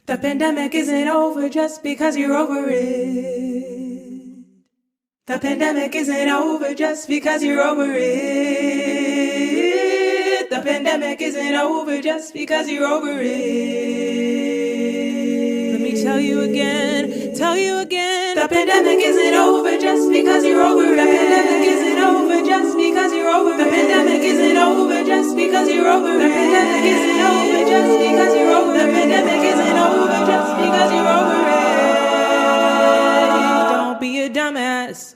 The pandemic isn't over just because you're over it. The pandemic isn't over just because you're over it. The pandemic isn't over just because you're over it. Let me tell you again, tell you again. The pandemic isn't over just because you're over it. The pandemic isn't over just because you're over it. The pandemic isn't over just because you're over it. The pandemic isn't over just because you're over it. The pandemic isn't over just because you're over it. Don't be a dumbass.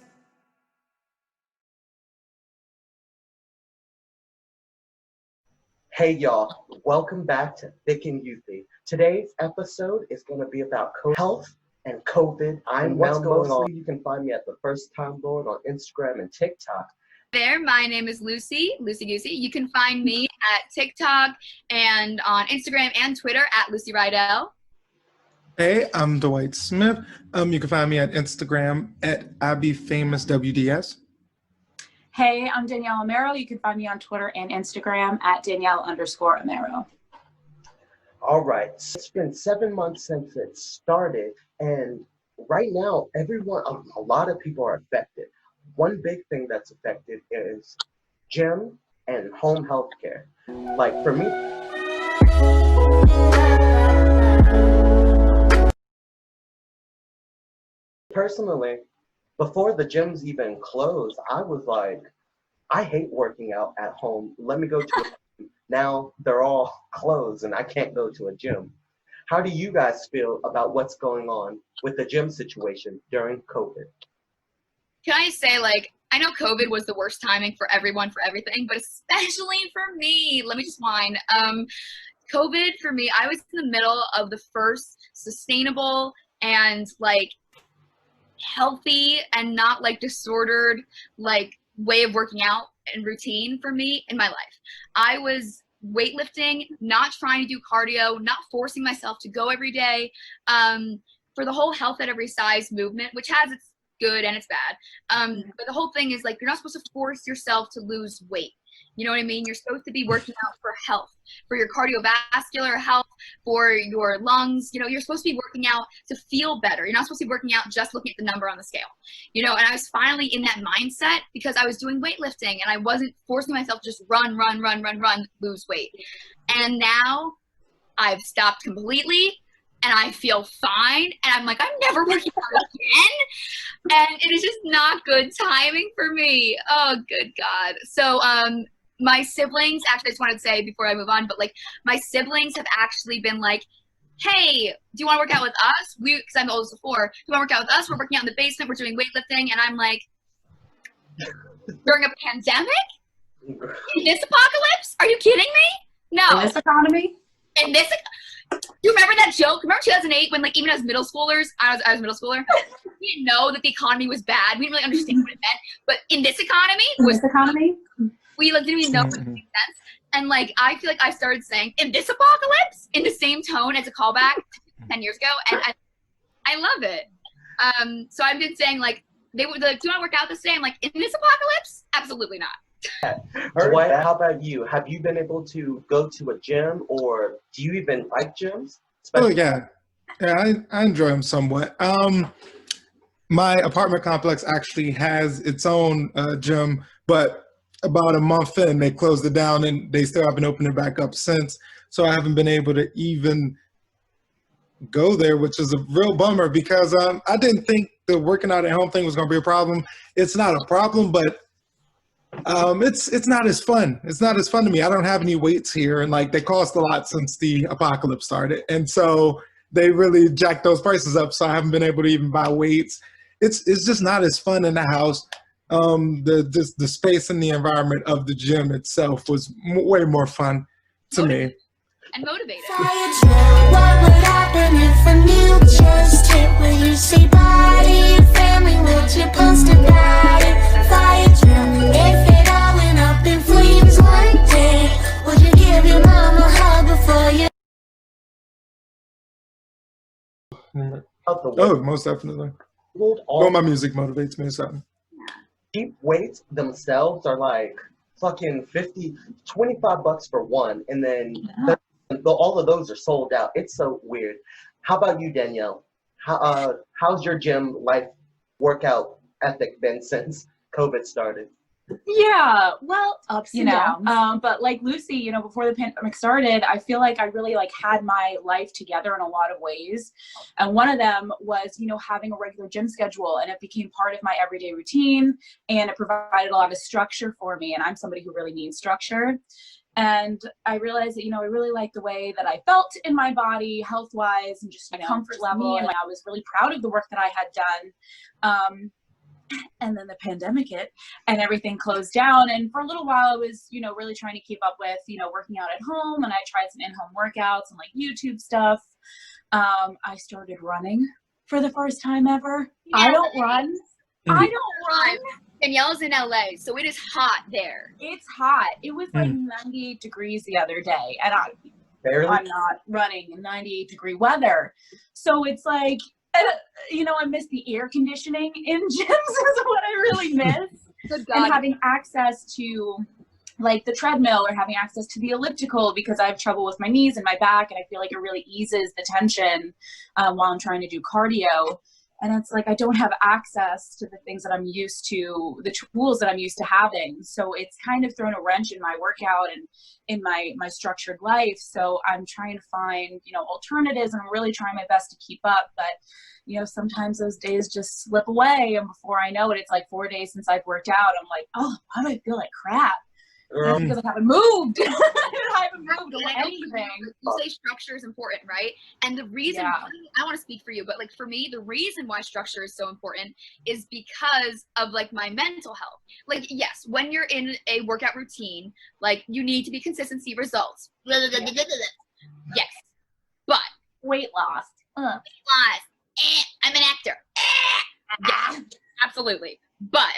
Hey y'all, welcome back to Thick and Youthy. Today's episode is going to be about health and COVID. I'm what's going on. You can find me at The First Time Lord on Instagram and TikTok. There, my name is Lucy Goosey. You can find me at TikTok and on Instagram and Twitter at Lucy Rydell. Hey, I'm Dwight Smith. You can find me at Instagram at IBFamousWDS. Hey, I'm Danielle Amaro. You can find me on Twitter and Instagram at Danielle_Amaro. All right, so it's been 7 months since it started, and right now, a lot of people are affected. One big thing that's affected is gym and home health care. Like for me, personally, before the gyms even closed, I was like, I hate working out at home. Let me go to a gym. Now they're all closed and I can't go to a gym. How do you guys feel about what's going on with the gym situation during COVID? Can I say, I know COVID was the worst timing for everyone, for everything, but especially for me. Let me just whine. COVID, for me, I was in the middle of the first sustainable and, healthy and not disordered way of working out and routine for me in my life. I was weightlifting, not trying to do cardio, not forcing myself to go every day, for the whole health at every size movement, which has its good and it's bad, but the whole thing is you're not supposed to force yourself to lose weight. You know what I mean? You're supposed to be working out for health, for your cardiovascular health, for your lungs. You're supposed to be working out to feel better. You're not supposed to be working out just looking at the number on the scale. And I was finally in that mindset because I was doing weightlifting and I wasn't forcing myself to just run, lose weight. And now I've stopped completely and I feel fine. And I'm like, I'm never working out again. And it is just not good timing for me. Oh, good God. So, my siblings, actually, I just wanted to say before I move on, but my siblings have actually been hey, do you want to work out with us? Because I'm the oldest of four. Do you want to work out with us? We're working out in the basement. We're doing weightlifting. And I'm like, during a pandemic? In this apocalypse? Are you kidding me? No. In this economy? In this, do you remember that joke? Remember 2008 when even as middle schoolers, I was a middle schooler, we didn't know that the economy was bad. We didn't really understand what it meant. But in this economy, we didn't even know what it made sense. And I feel I started saying in this apocalypse in the same tone as a callback 10 years ago, and I love it. So I've been saying they would do you want to work out this day? I'm in this apocalypse? Absolutely not. Dwight, how about you? Have you been able to go to a gym, or do you even like gyms? Oh yeah, I enjoy them somewhat. My apartment complex actually has its own gym, but about a month in, they closed it down and they still haven't opened it back up since. So I haven't been able to even go there, which is a real bummer because I didn't think the working out at home thing was going to be a problem. It's not a problem, but it's not as fun. It's not as fun to me. I don't have any weights here, and they cost a lot since the apocalypse started. And so they really jacked those prices up. So I haven't been able to even buy weights. It's just not as fun in the house. The space and the environment of the gym itself was way more fun to me. And motivated. What would happen if a new just hit? Will you say bye to your family? Would you post about it? Fire drill. If it all went up in flames one day, would you give your mom a hug before you? Oh, most definitely. Well, my music motivates me or something. Cheap weights themselves are fucking 50, 25 bucks for one, and then all of those are sold out. It's so weird. How about you, Danielle? How's your gym life workout ethic been since COVID started? Yeah, well, Ups you and know, downs. but like Lucy, you know, before the pandemic started, I feel like I really like had my life together in a lot of ways. And one of them was, you know, having a regular gym schedule, and it became part of my everyday routine, and it provided a lot of structure for me. And I'm somebody who really needs structure. And I realized that, you know, I really liked the way that I felt in my body, health wise, and just my comfort level. And I was really proud of the work that I had done. And then the pandemic hit and everything closed down. And for a little while, I was, you know, really trying to keep up with, you know, working out at home. And I tried some in-home workouts and like YouTube stuff. I started running for the first time ever. Yeah. I don't run. I don't run. Danielle's in LA, so it is hot there. It's hot. It was like 98 degrees the other day. And I'm not running in 98-degree weather. So it's like, you know, I miss the air conditioning in gyms is what I really miss. Good God. And having access to like the treadmill or having access to the elliptical, because I have trouble with my knees and my back, and I feel like it really eases the tension while I'm trying to do cardio. And it's like I don't have access to the things that I'm used to, the tools that I'm used to having. So it's kind of thrown a wrench in my workout and in my structured life. So I'm trying to find, you know, alternatives, and I'm really trying my best to keep up. But, you know, sometimes those days just slip away, and before I know it, it's like 4 days since I've worked out. I'm like, oh, why do I feel like crap? That's because I haven't moved. I haven't moved or anything. You say structure is important, right? And the reason, I want to speak for you, but like for me, the reason why structure is so important is because of like my mental health. Like, yes, when you're in a workout routine, like you need to be consistency results. Yes. But weight loss. I'm an actor. Yes, absolutely. But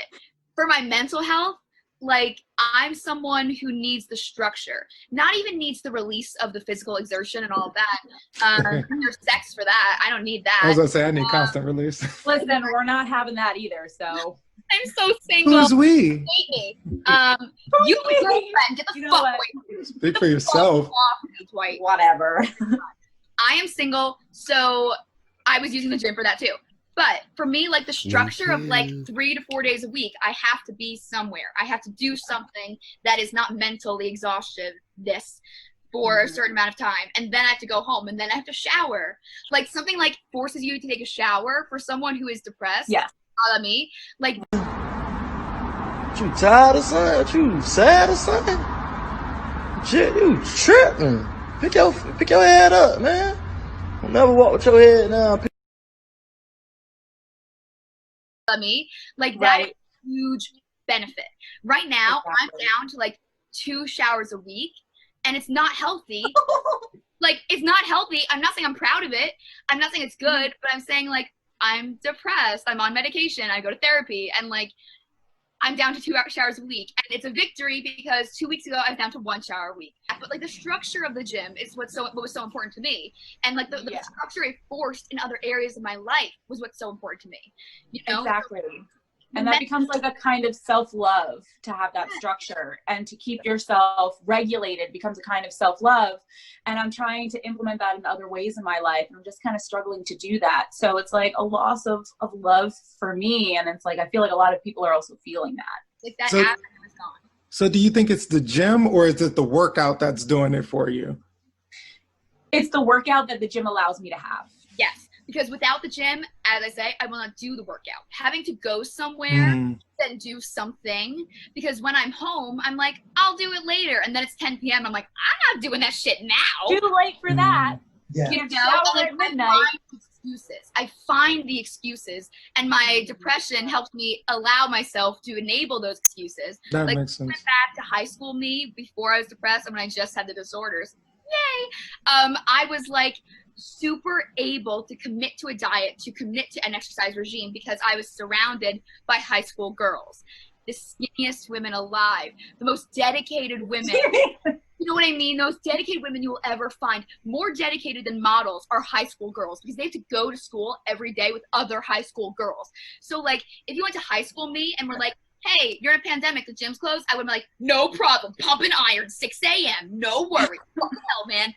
for my mental health, like I'm someone who needs the structure, not even needs the release of the physical exertion and all of that. There's sex for that. I don't need that. I was gonna say I need constant release. Listen, we're not having that either. So I'm so single. Who's we? Hate me. You have a girlfriend. Get the fuck away. Speak for yourself. Dwight. Whatever. I am single, so I was using the gym for that too. But for me, like the structure of like 3 to 4 days a week, I have to be somewhere. I have to do something that is not mentally exhaustive for a certain amount of time. And then I have to go home, and then I have to shower. Like something like forces you to take a shower for someone who is depressed. Yeah. Me, like. You tired or something? You sad or something? Shit, you tripping. Pick your head up, man. Don't never walk with your head down. Me, like that is a huge benefit. Right now, I'm down to like 2 showers a week, and it's not healthy. Like, it's not healthy. I'm not saying I'm proud of it. I'm not saying it's good, but I'm saying like I'm depressed. I'm on medication. I go to therapy, and like I'm down to 2 showers a week, and it's a victory because 2 weeks ago I was down to 1 shower a week. But like the structure of the gym is what was so important to me, and like the structure I forced in other areas of my life was what's so important to me. You know? Exactly. And that becomes like a kind of self-love to have that structure, and to keep yourself regulated becomes a kind of self-love. And I'm trying to implement that in other ways in my life, and I'm just kind of struggling to do that. So it's like a loss of love for me, and it's like I feel like a lot of people are also feeling that. Like that aspect is gone. So do you think it's the gym, or is it the workout that's doing it for you? It's the workout that the gym allows me to have. Yes. Because without the gym, as I say, I will not do the workout. Having to go somewhere and do something, because when I'm home, I'm like, I'll do it later. And then it's 10 p.m. I'm like, I'm not doing that shit now. Too late for that. Yeah. You know, like, I find the excuses, and my depression helps me allow myself to enable those excuses. That like, makes sense. went back to high school me before I was depressed, and when I just had the disorders. Yay! I was like, super able to commit to a diet, to commit to an exercise regime, because I was surrounded by high school girls, the skinniest women alive, the most dedicated women. You know what I mean? Those dedicated women you will ever find. More dedicated than models are high school girls, because they have to go to school every day with other high school girls. So like, if you went to high school me and were like, hey, you're in a pandemic, the gym's closed, I would be like, no problem, pumping iron, 6 a.m., no worries. What the hell, man?